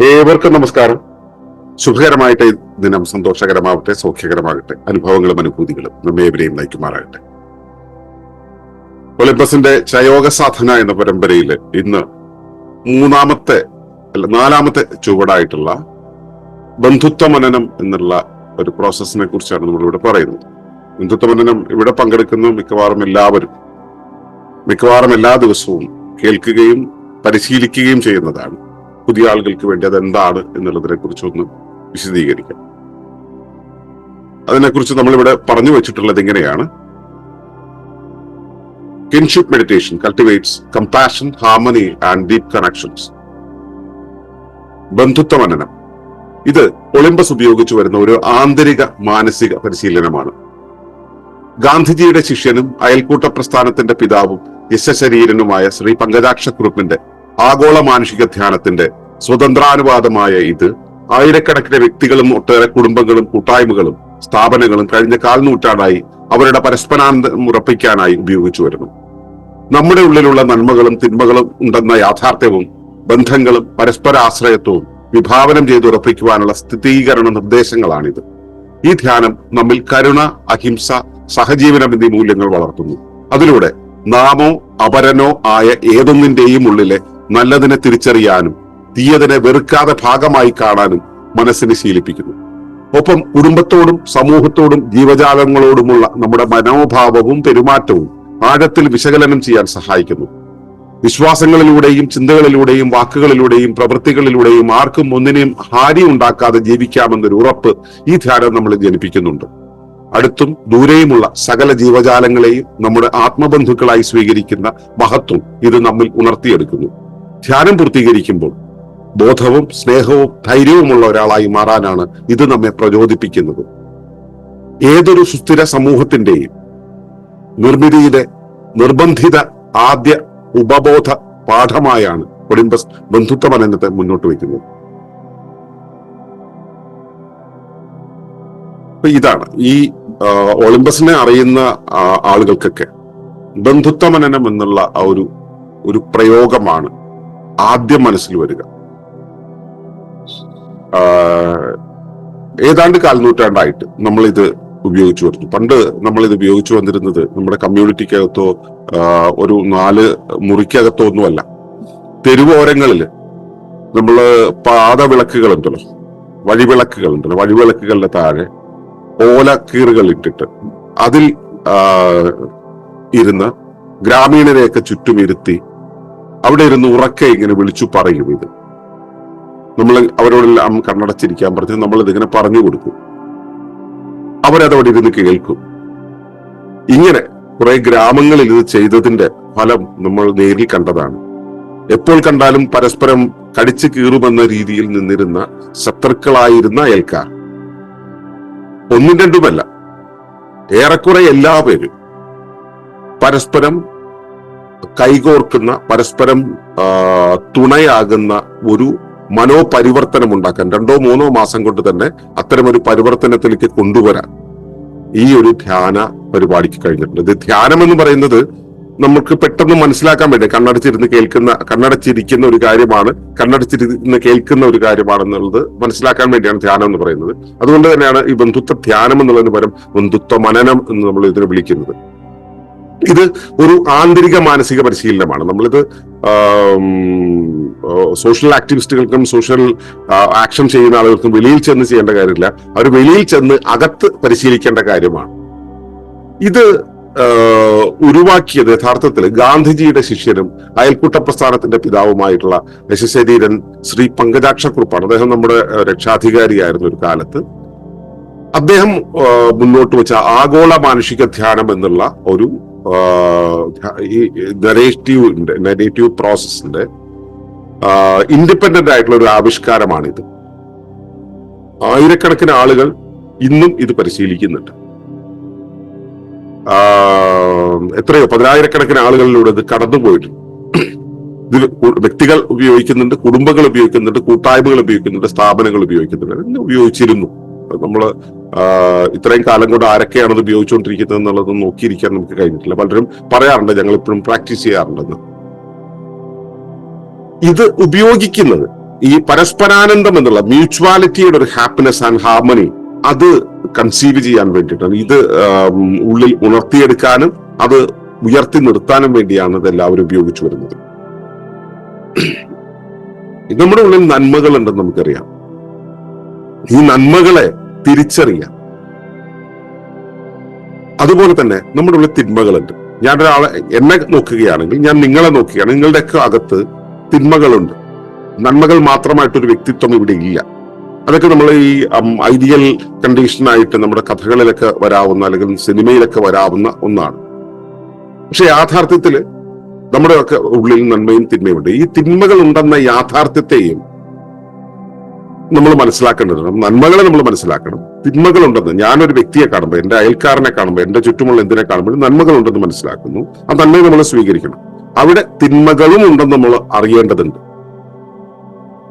ഏവർക്കും നമസ്കാരം. ശുഭകരമായിട്ട് ദിനം സന്തോഷകരമാവട്ടെ, സൗഖ്യകരമാകട്ടെ. അനുഭവങ്ങളും അനുഭൂതികളും നമ്മെ എവരെയും നയിക്കുമാറാകട്ടെ. ഒളിമ്പസിന്റെ ചയോഗ സാധന എന്ന പരമ്പരയിൽ ഇന്ന് നാലാമത്തെ ചുവടായിട്ടുള്ള ബന്ധുത്വ മനനം എന്നുള്ള ഒരു പ്രോസസ്സിനെ കുറിച്ചാണ് നമ്മളിവിടെ പറയുന്നത്. ബന്ധുത്വ മനനം ഇവിടെ പങ്കെടുക്കുന്ന മിക്കവാറും എല്ലാ ദിവസവും കേൾക്കുകയും പരിശീലിക്കുകയും ചെയ്യുന്നതാണ്. പുതിയ ആളുകൾക്ക് വേണ്ടി അതെന്താണ് എന്നുള്ളതിനെ കുറിച്ചൊന്ന് വിശദീകരിക്കാം. അതിനെക്കുറിച്ച് നമ്മളിവിടെ പറഞ്ഞു വെച്ചിട്ടുള്ളത് ഇങ്ങനെയാണ്: kinship meditation cultivates compassion, harmony and deep connections. ബന്ധുത്വ മനനം ഇത് ഒളിമ്പസ് ഉപയോഗിച്ചു വരുന്ന ഒരു ആന്തരിക മാനസിക പരിശീലനമാണ്. ഗാന്ധിജിയുടെ ശിഷ്യനും അയൽക്കൂട്ട പ്രസ്ഥാനത്തിന്റെ പിതാവും യശശരീരനുമായ ശ്രീ പങ്കജാക്ഷക്കുറുപ്പിന്റെ ആഗോള മാനുഷിക ധ്യാനത്തിന്റെ സ്വതന്ത്രാനുവാദമായ ഇത് ആയിരക്കണക്കിന് വ്യക്തികളും ഒട്ടേറെ കുടുംബങ്ങളും കൂട്ടായ്മകളും സ്ഥാപനങ്ങളും കഴിഞ്ഞ കാൽനൂറ്റാണ്ടായി അവരുടെ പരസ്പരാനന്ദം ഉറപ്പിക്കാനായി ഉപയോഗിച്ചു വരുന്നു. നമ്മുടെ ഉള്ളിലുള്ള നന്മകളും തിന്മകളും ഉണ്ടെന്ന യാഥാർത്ഥ്യവും ബന്ധങ്ങളും പരസ്പരാശ്രയത്വവും വിഭാവനം ചെയ്ത് ഉറപ്പിക്കുവാനുള്ള സ്ഥിരീകരണ നിർദ്ദേശങ്ങളാണിത്. ഈ ധ്യാനം നമ്മിൽ കരുണ, അഹിംസ, സഹജീവനം എന്നീ മൂല്യങ്ങൾ വളർത്തുന്നു. അതിലൂടെ നാമോ അപരനോ ആയ ഏതൊന്നിന്റെയും ഉള്ളിലെ നല്ലതിനെ തിരിച്ചറിയാനും തീയതിനെ വെറുക്കാതെ ഭാഗമായി കാണാനും മനസ്സിനെ ശീലിപ്പിക്കുന്നു. ഒപ്പം കുടുംബത്തോടും സമൂഹത്തോടും ജീവജാലങ്ങളോടുമുള്ള നമ്മുടെ മനോഭാവവും പെരുമാറ്റവും ആഴത്തിൽ വിശകലനം ചെയ്യാൻ സഹായിക്കുന്നു. വിശ്വാസങ്ങളിലൂടെയും ചിന്തകളിലൂടെയും വാക്കുകളിലൂടെയും പ്രവൃത്തികളിലൂടെയും ആർക്കും ഒന്നിനെയും ഹാനി ഉണ്ടാക്കാതെ ജീവിക്കാമെന്നൊരു ഉറപ്പ് ഈ ധ്യാനം നമ്മളിൽ ജനിപ്പിക്കുന്നുണ്ട്. അടുത്തും ദൂരെയുമുള്ള സകല ജീവജാലങ്ങളെയും നമ്മുടെ ആത്മബന്ധുക്കളായി സ്വീകരിക്കുന്ന മഹത്വം ഇത് നമ്മിൽ ഉണർത്തിയെടുക്കുന്നു. ധ്യാനം പൂർത്തീകരിക്കുമ്പോൾ ബോധവും സ്നേഹവും ധൈര്യവുമുള്ള ഒരാളായി മാറാനാണ് ഇത് നമ്മെ പ്രചോദിപ്പിക്കുന്നത്. ഏതൊരു സുസ്ഥിര സമൂഹത്തിന്റെയും നിർമ്മിതിയുടെ നിർബന്ധിത ആദ്യ ഉപബോധ പാഠമായാണ് ഒളിമ്പസ് ബന്ധുത്വ മനനത്തെ മുന്നോട്ട് വയ്ക്കുന്നത്. ഇതാണ് ഈ ഒളിമ്പസിനെ അറിയുന്ന ആളുകൾക്കൊക്കെ ബന്ധുത്വ മനനം എന്നുള്ള ആ ഒരു പ്രയോഗമാണ് ആദ്യം മനസ്സിൽ വരിക. ഏതാണ്ട് കാൽനൂറ്റാണ്ടായിട്ട് നമ്മളിത് ഉപയോഗിച്ചു വരുന്നു. പണ്ട് നമ്മളിത് ഉപയോഗിച്ചു വന്നിരുന്നത് നമ്മുടെ കമ്മ്യൂണിറ്റിക്കകത്തോ ഒരു 4 മുറിക്കകത്തോ ഒന്നുമല്ല. തെരുവോരങ്ങളിൽ നമ്മള് പാദവിളക്കുകളുണ്ടല്ലോ, വഴിവിളക്കുകളുടെ താഴെ ഓലക്കീറുകൾ ഇട്ടിട്ട് അതിൽ ഇരുന്ന് ഗ്രാമീണരെയൊക്കെ ചുറ്റും ഇരുത്തി അവിടെ ഇരുന്ന് ഉറക്കെ ഇങ്ങനെ വിളിച്ചു പറയും. ഇത് നമ്മൾ അവരോടെല്ലാം കണ്ണടച്ചിരിക്കാൻ പറഞ്ഞ് നമ്മൾ ഇതിങ്ങനെ പറഞ്ഞു കൊടുക്കും. അവരതവിടെ ഇരുന്ന് കേൾക്കും. ഇങ്ങനെ കുറെ ഗ്രാമങ്ങളിൽ ഇത് ചെയ്തതിന്റെ ഫലം നമ്മൾ നേരിൽ കണ്ടതാണ്. എപ്പോൾ കണ്ടാലും പരസ്പരം കടിച്ചു കീറുമെന്ന രീതിയിൽ നിന്നിരുന്ന ശത്രുക്കളായിരുന്ന അയൽക്കാർ, ഒന്നും രണ്ടുമല്ല, ഏറെക്കുറെ എല്ലാവരും പരസ്പരം കൈകോർക്കുന്ന, പരസ്പരം തുണയാകുന്ന ഒരു മനോപരിവർത്തനം ഉണ്ടാക്കാൻ 2-3 മാസം കൊണ്ട് തന്നെ അത്തരമൊരു പരിവർത്തനത്തിലേക്ക് കൊണ്ടുവരാൻ ഈ ഒരു ധ്യാന പരിപാടിക്ക് കഴിഞ്ഞിട്ടുണ്ട്. ഇത് ധ്യാനം എന്ന് പറയുന്നത് നമുക്ക് പെട്ടെന്ന് മനസ്സിലാക്കാൻ വേണ്ടി കണ്ണടച്ചിരിക്കുന്ന ഒരു കാര്യമാണ്, കണ്ണടച്ചിരുന്ന് കേൾക്കുന്ന ഒരു കാര്യമാണെന്നുള്ളത് മനസ്സിലാക്കാൻ വേണ്ടിയാണ് ധ്യാനം എന്ന് പറയുന്നത്. അതുകൊണ്ട് തന്നെയാണ് ഈ ബന്ധുത്വ ധ്യാനം എന്നുള്ളതിന് പകരം ബന്ധുത്വ മനനം എന്ന് നമ്മൾ ഇതിനെ വിളിക്കുന്നത്. ഇത് ഒരു ആന്തരിക മാനസിക പരിശീലനമാണ്. നമ്മളിത് സോഷ്യൽ ആക്ടിവിസ്റ്റുകൾക്കും സോഷ്യൽ ആക്ഷൻ ചെയ്യുന്ന ആളുകൾക്കും വെളിയിൽ ചെന്ന് ചെയ്യേണ്ട കാര്യമില്ല. അവർ വെളിയിൽ ചെന്ന് അകത്ത് പരിശീലിക്കേണ്ട കാര്യമാണ്. ഇത് ഉരുവാക്കിയത് യഥാർത്ഥത്തിൽ ഗാന്ധിജിയുടെ ശിഷ്യനും അയൽക്കൂട്ട പ്രസ്ഥാനത്തിന്റെ പിതാവുമായിട്ടുള്ള യശശരീരൻ ശ്രീ പങ്കജാക്ഷക്കുറുപ്പാണ്. അദ്ദേഹം നമ്മുടെ രക്ഷാധികാരിയായിരുന്ന ഒരു കാലത്ത് അദ്ദേഹം മുന്നോട്ട് വെച്ച ആഗോള മാനുഷിക ധ്യാനം എന്നുള്ള ഒരു ഈ നരേറ്റീവ് പ്രോസസ്സിന്റെ ഇൻഡിപെൻഡന്റ് ആയിട്ടുള്ള ഒരു ആവിഷ്കാരമാണിത്. ആയിരക്കണക്കിന് ആളുകൾ ഇന്നും ഇത് പരിശീലിക്കുന്നുണ്ട്. എത്രയോ 10,000-കണക്കിന് ആളുകളിലൂടെ ഇത് കടന്നുപോയിട്ടുണ്ട്. ഇത് വ്യക്തികൾ ഉപയോഗിക്കുന്നുണ്ട്, കുടുംബങ്ങൾ ഉപയോഗിക്കുന്നുണ്ട്, കൂട്ടായ്മകൾ ഉപയോഗിക്കുന്നുണ്ട്, സ്ഥാപനങ്ങൾ ഉപയോഗിക്കുന്നുണ്ട്, ഉപയോഗിച്ചിരുന്നു. നമ്മള് ഇത്രയും കാലം കൊണ്ട് ആരൊക്കെയാണത് ഉപയോഗിച്ചുകൊണ്ടിരിക്കുന്നത് എന്നുള്ളത് നോക്കിയിരിക്കാൻ നമുക്ക് കഴിഞ്ഞിട്ടില്ല. പലരും പറയാറുണ്ട് ഞങ്ങൾ ഇപ്പോഴും പ്രാക്ടീസ് ചെയ്യാറുണ്ടെന്ന്. ഇത് ഉപയോഗിക്കുന്നത് ഈ പരസ്പരാനന്ദം എന്നുള്ള മ്യൂച്വാലിറ്റിയുടെ ഒരു ഹാപ്പിനെസ് ആൻഡ് ഹാർമണി അത് കൺസീവ് ചെയ്യാൻ വേണ്ടിയിട്ടാണ് ഇത് ഉള്ളിൽ ഉണർത്തിയെടുക്കാനും അത് ഉയർത്തി നിർത്താനും വേണ്ടിയാണ് ഇത് എല്ലാവരും ഉപയോഗിച്ചു വരുന്നത്. നമ്മുടെ ഉള്ളിൽ നന്മകൾ ഉണ്ടെന്ന് നമുക്കറിയാം. ഈ നന്മകളെ തിരിച്ചറിയാം. അതുപോലെ തന്നെ നമ്മുടെ ഉള്ളിൽ തിന്മകളുണ്ട്. ഞാൻ ഒരാളെ എന്നെ നോക്കുകയാണെങ്കിൽ, ഞാൻ നിങ്ങളെ നോക്കുകയാണെങ്കിൽ, നിങ്ങളുടെയൊക്കെ അകത്ത് തിന്മകളുണ്ട്. നന്മകൾ മാത്രമായിട്ടൊരു വ്യക്തിത്വം ഇവിടെ ഇല്ല. അതൊക്കെ നമ്മൾ ഈ ഐഡിയൽ കണ്ടീഷനായിട്ട് നമ്മുടെ കഥകളിലൊക്കെ വരാവുന്ന അല്ലെങ്കിൽ സിനിമയിലൊക്കെ വരാവുന്ന ഒന്നാണ്. പക്ഷെ യാഥാർത്ഥ്യത്തില് നമ്മുടെ ഒക്കെ ഉള്ളിൽ നന്മയും തിന്മയുണ്ട്. ഈ തിന്മകൾ ഉണ്ടെന്ന യാഥാർത്ഥ്യത്തെയും നമ്മൾ മനസ്സിലാക്കേണ്ടതുണ്ട്. നന്മകളെ നമ്മൾ മനസ്സിലാക്കണം. തിന്മകളുണ്ടെന്ന് ഞാനൊരു വ്യക്തിയെ കാണുമ്പോൾ, എന്റെ അയൽക്കാരനെ കാണുമ്പോൾ, എന്റെ ചുറ്റുമുള്ള എന്തിനെ കാണുമ്പോൾ നന്മകളുണ്ടെന്ന് മനസ്സിലാക്കുന്നു. ആ നന്മയെ നമ്മൾ സ്വീകരിക്കണം. അവിടെ തിന്മകളും ഉണ്ടെന്ന് നമ്മൾ അറിയേണ്ടതുണ്ട്.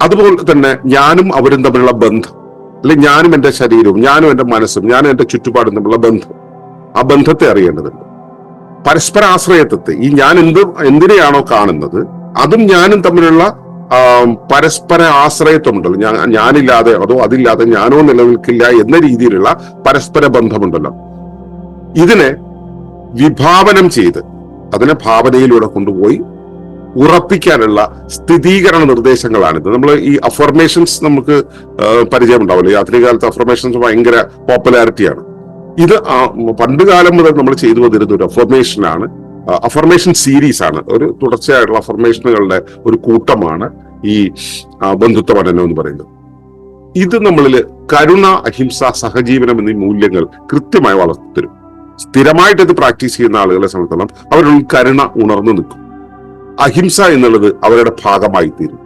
അതുപോലെ തന്നെ ഞാനും അവരും തമ്മിലുള്ള ബന്ധം, അല്ലെങ്കിൽ ഞാനും എന്റെ ശരീരവും, ഞാനും എന്റെ മനസ്സും, ഞാനും എന്റെ ചുറ്റുപാടും തമ്മിലുള്ള ബന്ധം, ആ ബന്ധത്തെ അറിയേണ്ടതുണ്ട്. പരസ്പര ആശ്രയത്വത്തെ, ഈ ഞാൻ എന്തിനെയാണോ കാണുന്നത് അതും ഞാനും തമ്മിലുള്ള പരസ്പര ആശ്രയത്വമുണ്ടല്ലോ. ഞാനില്ലാതെ അതോ അതില്ലാതെ ഞാനോ നിലനിൽക്കില്ല എന്ന രീതിയിലുള്ള പരസ്പര ബന്ധമുണ്ടല്ലോ. ഇതിനെ വിഭാവനം ചെയ്ത് അതിനെ ഭാവനയിലൂടെ കൊണ്ടുപോയി ഉറപ്പിക്കാനുള്ള സ്ഥിരീകരണ നിർദ്ദേശങ്ങളാണിത്. നമ്മൾ ഈ അഫർമേഷൻസ് നമുക്ക് പരിചയമുണ്ടാവില്ല. ഈ ആധുനിക കാലത്ത് അഫർമേഷൻസ് ഭയങ്കര പോപ്പുലാരിറ്റിയാണ്. ഇത് പണ്ട് കാലം മുതൽ നമ്മൾ ചെയ്തു വന്നിരുന്ന ഒരു അഫർമേഷനാണ്. അഫർമേഷൻ സീരീസ് ആണ്. ഒരു തുടർച്ചയായിട്ടുള്ള അഫർമേഷനുകളുടെ ഒരു കൂട്ടമാണ് ഈ ബന്ധുത്വ പഠനം എന്ന് പറയുന്നത്. ഇത് നമ്മളിൽ കരുണ, അഹിംസ, സഹജീവനം എന്നീ മൂല്യങ്ങൾ കൃത്യമായി വളർത്തിത്തരും. സ്ഥിരമായിട്ട് ഇത് പ്രാക്ടീസ് ചെയ്യുന്ന ആളുകളെ സംബന്ധിച്ചിടത്തോളം അവരുടെ കരുണ ഉണർന്നു നിൽക്കും. അഹിംസ എന്നുള്ളത് അവരുടെ ഭാഗമായി തീരും.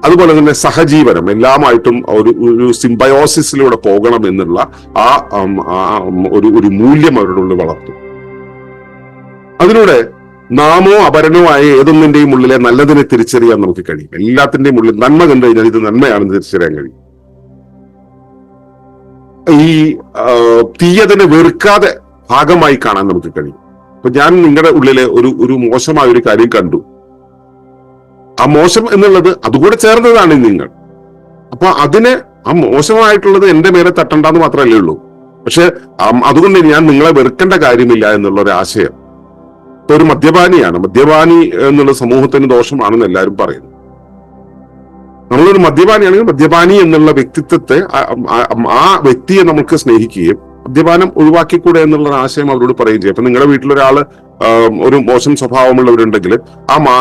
അതുപോലെ തന്നെ സഹജീവനം, എല്ലാമായിട്ടും ഒരു സിംബയോസിസിലൂടെ പോകണം എന്നുള്ള ഒരു മൂല്യം അവരുടെ ഉള്ളിൽ വളർത്തും. അതിലൂടെ നാമോ അപരനോ ആയ ഏതൊന്നിന്റെയും ഉള്ളിലെ നല്ലതിനെ തിരിച്ചറിയാൻ നമുക്ക് കഴിയും. എല്ലാത്തിന്റെയും ഉള്ളിൽ നന്മ കണ്ടു കഴിഞ്ഞാൽ ഇത് നന്മയാണെന്ന് തിരിച്ചറിയാൻ കഴിയും. ഈ തീയതിനെ വെറുക്കാതെ ഭാഗമായി കാണാൻ നമുക്ക് കഴിയും. അപ്പൊ ഞാൻ നിങ്ങളുടെ ഉള്ളിലെ ഒരു മോശമായ ഒരു കാര്യം കണ്ടു. ആ മോശം എന്നുള്ളത് അതുകൂടെ ചേർന്നതാണ് നിങ്ങൾ. അപ്പൊ ആ മോശമായിട്ടുള്ളത് എന്റെ മേലെ തട്ടണ്ടെന്ന് മാത്രമല്ലേ ഉള്ളൂ. പക്ഷെ അതുകൊണ്ട് ഞാൻ നിങ്ങളെ വെറുക്കേണ്ട കാര്യമില്ല എന്നുള്ള ഒരു ആശയം. ഇപ്പൊ ഒരു മദ്യപാനിയാണ്. മദ്യപാനി എന്നുള്ള സമൂഹത്തിന് ദോഷമാണെന്ന് എല്ലാവരും പറയുന്നു. നമ്മളൊരു മദ്യപാനിയാണെങ്കിൽ മദ്യപാനി എന്നുള്ള വ്യക്തിത്വത്തെ, ആ വ്യക്തിയെ നമുക്ക് സ്നേഹിക്കുകയും മദ്യപാനം ഒഴിവാക്കിക്കൂടെ എന്നുള്ള ആശയം അവരോട് പറയുകയും ചെയ്യും. അപ്പൊ നിങ്ങളുടെ വീട്ടിലൊരാള് ഒരു മോശം സ്വഭാവമുള്ളവരുണ്ടെങ്കിൽ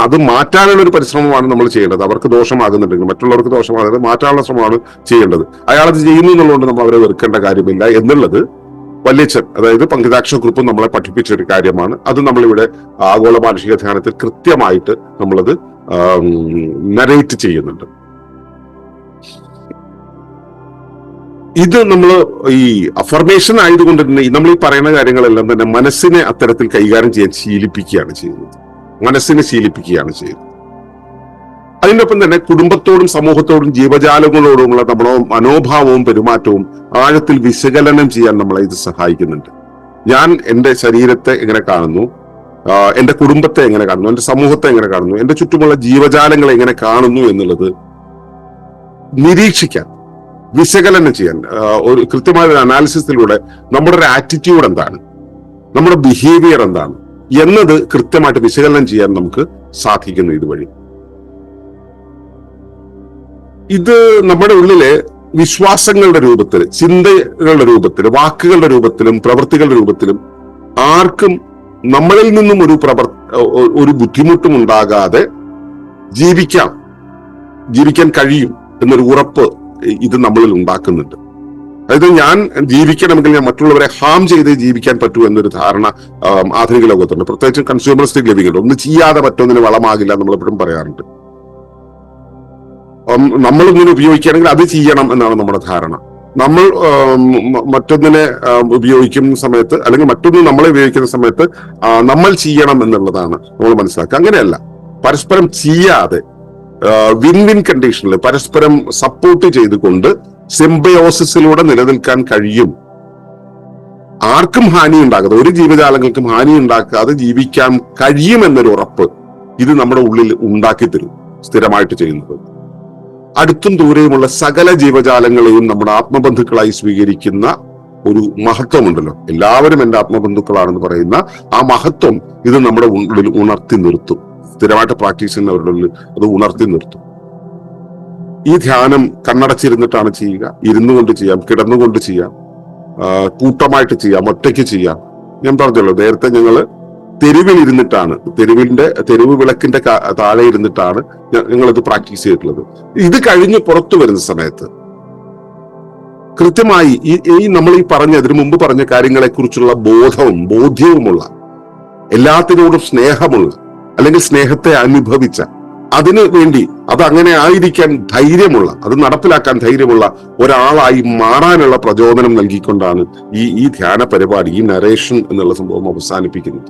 അത് മാറ്റാനുള്ള ഒരു പരിശ്രമമാണ് നമ്മൾ ചെയ്യേണ്ടത്. അവർക്ക് ദോഷമാകുന്നുണ്ടെങ്കിൽ, മറ്റുള്ളവർക്ക് ദോഷമാകുന്നത് മാറ്റാനുള്ള ശ്രമമാണ് ചെയ്യേണ്ടത്. അയാളത് ചെയ്യുന്നു എന്നുള്ളതുകൊണ്ട് നമ്മൾ അവരെ വെറുക്കേണ്ട കാര്യമില്ല എന്നുള്ളത് വല്യച്ഛൻ, അതായത് പങ്കിതാക്ഷ നമ്മളെ പഠിപ്പിച്ച ഒരു കാര്യമാണ്. അത് നമ്മളിവിടെ ആഗോള മാനുഷിക ധ്യാനത്തിൽ കൃത്യമായിട്ട് നമ്മളത് നരേറ്റ് ചെയ്യുന്നുണ്ട്. ഇത് നമ്മൾ ഈ അഫർമേഷൻ ആയതുകൊണ്ട് തന്നെ നമ്മൾ ഈ പറയുന്ന കാര്യങ്ങളെല്ലാം തന്നെ മനസ്സിനെ അത്തരത്തിൽ കൈകാര്യം ചെയ്യാൻ ശീലിപ്പിക്കുകയാണ് ചെയ്യുന്നത്. മനസ്സിനെ ശീലിപ്പിക്കുകയാണ് ചെയ്യുന്നത്. അതിൻ്റെ ഒപ്പം തന്നെ കുടുംബത്തോടും സമൂഹത്തോടും ജീവജാലങ്ങളോടുമുള്ള നമ്മുടെ മനോഭാവവും പെരുമാറ്റവും ആഴത്തിൽ വിശകലനം ചെയ്യാൻ നമ്മളെ ഇത് സഹായിക്കുന്നുണ്ട്. ഞാൻ എന്റെ ശരീരത്തെ എങ്ങനെ കാണുന്നു, എന്റെ കുടുംബത്തെ എങ്ങനെ കാണുന്നു, എന്റെ സമൂഹത്തെ എങ്ങനെ കാണുന്നു, എന്റെ ചുറ്റുമുള്ള ജീവജാലങ്ങളെ എങ്ങനെ കാണുന്നു എന്നുള്ളത് നിരീക്ഷിക്കാൻ, വിശകലനം ചെയ്യാൻ, ഒരു കൃത്യമായ ഒരു അനാലിസിസിലൂടെ നമ്മുടെ ഒരു ആറ്റിറ്റ്യൂഡ് എന്താണ്, നമ്മുടെ ബിഹേവിയർ എന്താണ് എന്നത് കൃത്യമായിട്ട് വിശകലനം ചെയ്യാൻ നമുക്ക് സാധിക്കുന്നു ഇതുവഴി. ഇത് നമ്മുടെ ഉള്ളിലെ വിശ്വാസങ്ങളുടെ രൂപത്തിൽ, ചിന്തകളുടെ രൂപത്തിൽ, വാക്കുകളുടെ രൂപത്തിലും പ്രവൃത്തികളുടെ രൂപത്തിലും ആർക്കും നമ്മളിൽ നിന്നും ഒരു ബുദ്ധിമുട്ടും ഉണ്ടാകാതെ ജീവിക്കാൻ കഴിയും എന്നൊരു ഉറപ്പ് ഇത് നമ്മളിൽ ഉണ്ടാക്കുന്നുണ്ട്. അതായത് ഞാൻ ജീവിക്കണമെങ്കിൽ ഞാൻ മറ്റുള്ളവരെ ഹാം ചെയ്ത് ജീവിക്കാൻ പറ്റൂ എന്നൊരു ധാരണ ആധുനിക ലോകത്തുണ്ട്. പ്രത്യേകിച്ചും കൺസ്യൂമറിസ്റ്റിക് ലിവിംഗ്. ഒന്ന് ചെയ്യാതെ മറ്റൊന്നിന് വളമാകില്ല നമ്മൾ എപ്പോഴും പറയാറുണ്ട്. നമ്മളൊന്നിനെ ഉപയോഗിക്കുകയാണെങ്കിൽ അത് ചെയ്യണം എന്നാണ് നമ്മുടെ ധാരണ. നമ്മൾ മറ്റൊന്നിനെ ഉപയോഗിക്കുന്ന സമയത്ത്, അല്ലെങ്കിൽ മറ്റൊന്ന് നമ്മളെ ഉപയോഗിക്കുന്ന സമയത്ത് നമ്മൾ ചെയ്യണം എന്നുള്ളതാണ് നമ്മൾ മനസ്സിലാക്കുക. അങ്ങനെയല്ല. പരസ്പരം ചെയ്യാതെ വിൻ വിൻ കണ്ടീഷനിൽ പരസ്പരം സപ്പോർട്ട് ചെയ്തുകൊണ്ട് സിംബയോസിസിലൂടെ നിലനിൽക്കാൻ കഴിയും. ആർക്കും ഹാനി ഉണ്ടാകാതെ, ഒരു ജീവജാലങ്ങൾക്കും ഹാനി ഉണ്ടാക്കാതെ ജീവിക്കാൻ കഴിയുമെന്നൊരു ഉറപ്പ് ഇത് നമ്മുടെ ഉള്ളിൽ ഉണ്ടാക്കി തരും സ്ഥിരമായിട്ട് ചെയ്യുന്നത്. അടുത്തും ദൂരെയുമുള്ള സകല ജീവജാലങ്ങളെയും നമ്മുടെ ആത്മബന്ധുക്കളായി സ്വീകരിക്കുന്ന ഒരു മഹത്വമുണ്ടല്ലോ, എല്ലാവരും എൻ്റെ ആത്മബന്ധുക്കളാണെന്ന് പറയുന്ന ആ മഹത്വം ഇത് നമ്മുടെ ഉള്ളിൽ ഉണർത്തി നിർത്തും. സ്ഥിരമായിട്ട് പ്രാക്ടീസ് ചെയ്യുന്നവരുടെ ഉള്ളിൽ അത് ഉണർത്തി നിർത്തും. ഈ ധ്യാനം കണ്ണടച്ചിരുന്നിട്ടാണ് ചെയ്യുക, ഇരുന്നു കൊണ്ട് ചെയ്യാം, കിടന്നുകൊണ്ട് ചെയ്യാം, കൂട്ടമായിട്ട് ചെയ്യാം, ഒറ്റയ്ക്ക് ചെയ്യാം. ഞാൻ പറഞ്ഞല്ലോ, നേരത്തെ ഞങ്ങള് തെരുവിൽ ഇരുന്നിട്ടാണ്, തെരുവ് വിളക്കിന്റെ താഴെ ഇരുന്നിട്ടാണ് ഞങ്ങളിത് പ്രാക്ടീസ് ചെയ്തിട്ടുള്ളത്. ഇത് കഴിഞ്ഞ് പുറത്തു വരുന്ന സമയത്ത് കൃത്യമായി നമ്മൾ ഇതിനു മുമ്പ് പറഞ്ഞ കാര്യങ്ങളെ കുറിച്ചുള്ള ബോധ്യവുമുള്ള, എല്ലാത്തിനോടും സ്നേഹമുള്ള, അല്ലെങ്കിൽ സ്നേഹത്തെ അനുഭവിച്ച, അതിനു വേണ്ടി അത് അങ്ങനെ ആയിരിക്കാൻ ധൈര്യമുള്ള, അത് നടപ്പിലാക്കാൻ ധൈര്യമുള്ള ഒരാളായി മാറാനുള്ള പ്രചോദനം നൽകിക്കൊണ്ടാണ് ഈ ധ്യാന പരിപാടി, ഈ നരേഷൻ എന്നുള്ള സംഭവം അവസാനിപ്പിക്കുന്നത്.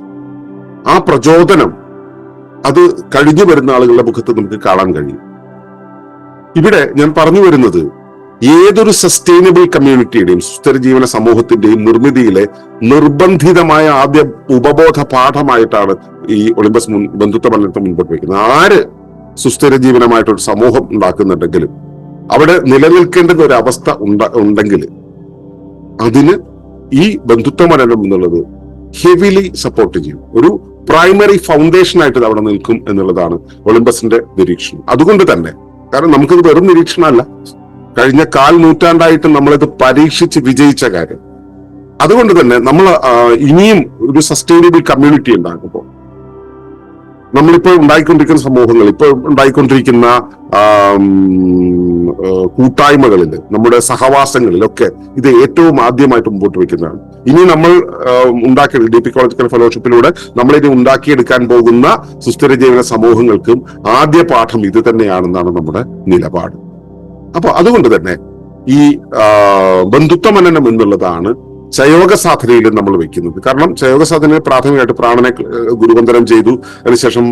ആ പ്രചോദനം അത് കഴിഞ്ഞു വരുന്ന ആളുകളുടെ മുഖത്ത് നമുക്ക് കാണാൻ കഴിയും. ഇവിടെ ഞാൻ പറഞ്ഞു വരുന്നത്, ഏതൊരു സസ്റ്റൈനബിൾ കമ്മ്യൂണിറ്റിയുടെയും സുസ്ഥിര ജീവന സമൂഹത്തിന്റെയും നിർമ്മിതിയിലെ നിർബന്ധിതമായ ആദ്യ ഉപബോധ പാഠമായിട്ടാണ് ഈ ഒളിമ്പസ് ബന്ധുത്വ പഠനത്തെ മുൻപോട്ട് വയ്ക്കുന്നത്. ആര് സുസ്ഥിര ജീവനമായിട്ടൊരു സമൂഹം ഉണ്ടാക്കുന്നുണ്ടെങ്കിലും അവിടെ നിലനിൽക്കേണ്ടുന്ന ഒരു അവസ്ഥ ഉണ്ടെങ്കിൽ അതിന് ഈ ബന്ധുത്വ പഠനം എന്നുള്ളത് ഹെവിലി സപ്പോർട്ട് ചെയ്യും. ഒരു പ്രൈമറി ഫൗണ്ടേഷൻ ആയിട്ട് അവിടെ നിൽക്കും എന്നുള്ളതാണ് ഒളിമ്പസിന്റെ നിരീക്ഷണം. അതുകൊണ്ട് തന്നെ, കാരണം നമുക്കിത് വെറും നിരീക്ഷണമല്ല, കഴിഞ്ഞ 1/4 നൂറ്റാണ്ടായിട്ട് നമ്മളിത് പരീക്ഷിച്ച് വിജയിച്ച കാര്യം. അതുകൊണ്ട് തന്നെ നമ്മൾ ഇനിയും ഒരു സസ്റ്റൈനബിൾ കമ്മ്യൂണിറ്റി ഉണ്ടാക്കുമ്പോൾ നമ്മളിപ്പോൾ ഉണ്ടായിക്കൊണ്ടിരിക്കുന്ന സമൂഹങ്ങൾ, ഇപ്പോൾ ഉണ്ടായിക്കൊണ്ടിരിക്കുന്ന കൂട്ടായ്മകളിൽ, നമ്മുടെ സഹവാസങ്ങളിലൊക്കെ ഇത് ഏറ്റവും ആദ്യമായിട്ട് മുമ്പോട്ട് വയ്ക്കുന്നതാണ്. ഇനി നമ്മൾ DP ഇക്കോളജിക്കൽ ഫെലോഷിപ്പിലൂടെ നമ്മളിനി ഉണ്ടാക്കിയെടുക്കാൻ പോകുന്ന സുസ്ഥിര ജീവന സമൂഹങ്ങൾക്കും ആദ്യ പാഠം ഇത് തന്നെയാണെന്നാണ് നമ്മുടെ നിലപാട്. അപ്പൊ അതുകൊണ്ട് തന്നെ ഈ ബന്ധുത്വ മനനം എന്നുള്ളതാണ് ചയോഗ സാധനയിൽ നമ്മൾ വെക്കുന്നത്. കാരണം ചയോഗ സാധന പ്രാഥമികമായിട്ട് പ്രാണനെ ഗുരുവന്ദനം ചെയ്തു, അതിനുശേഷം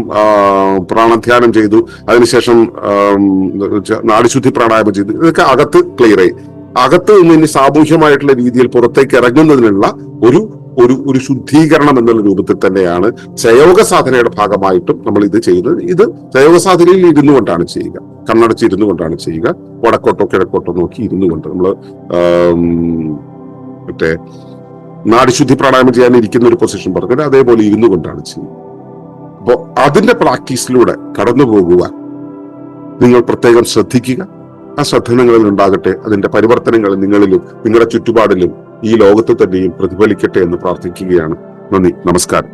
പ്രാണധ്യാനം ചെയ്തു, അതിനുശേഷം നാഡിശുദ്ധി പ്രാണായാമം ചെയ്തു. ഇതൊക്കെ അകത്ത് ക്ലിയർ ആയി. അകത്ത് നിന്ന് ഇനി സാമൂഹ്യമായിട്ടുള്ള രീതിയിൽ പുറത്തേക്ക് ഇറങ്ങുന്നതിനുള്ള ഒരു ശുദ്ധീകരണം എന്നുള്ള രൂപത്തിൽ തന്നെയാണ് ചയോഗ സാധനയുടെ ഭാഗമായിട്ടും നമ്മൾ ഇത് ചെയ്യുന്നത്. ഇത് ചയോഗ സാധനയിൽ ഇരുന്നു കൊണ്ടാണ് ചെയ്യുക, കണ്ണടച്ച് ഇരുന്നു കൊണ്ടാണ് ചെയ്യുക. വടക്കോട്ടോ കിഴക്കോട്ടോ നോക്കി ഇരുന്നു കൊണ്ട് നമ്മൾ മറ്റേ നാഡിശുദ്ധി പ്രാണായാമം ചെയ്യാൻ ഇരിക്കുന്ന ഒരു പൊസിഷൻ പറഞ്ഞത് അതേപോലെ ഇരുന്നു കൊണ്ടാണ് ചെയ്യുന്നത്. അപ്പോൾ അതിന്റെ പ്രാക്ടീസിലൂടെ കടന്നു പോകുവാൻ നിങ്ങൾ പ്രത്യേകം ശ്രദ്ധിക്കുക. ആ ശ്രദ്ധ നിങ്ങളിൽ ഉണ്ടാകട്ടെ. അതിന്റെ പരിവർത്തനങ്ങൾ നിങ്ങളിലും നിങ്ങളുടെ ചുറ്റുപാടിലും ഈ ലോകത്ത് തന്നെയും പ്രതിഫലിക്കട്ടെ എന്ന് പ്രാർത്ഥിക്കുകയാണ്. നന്ദി, നമസ്കാരം.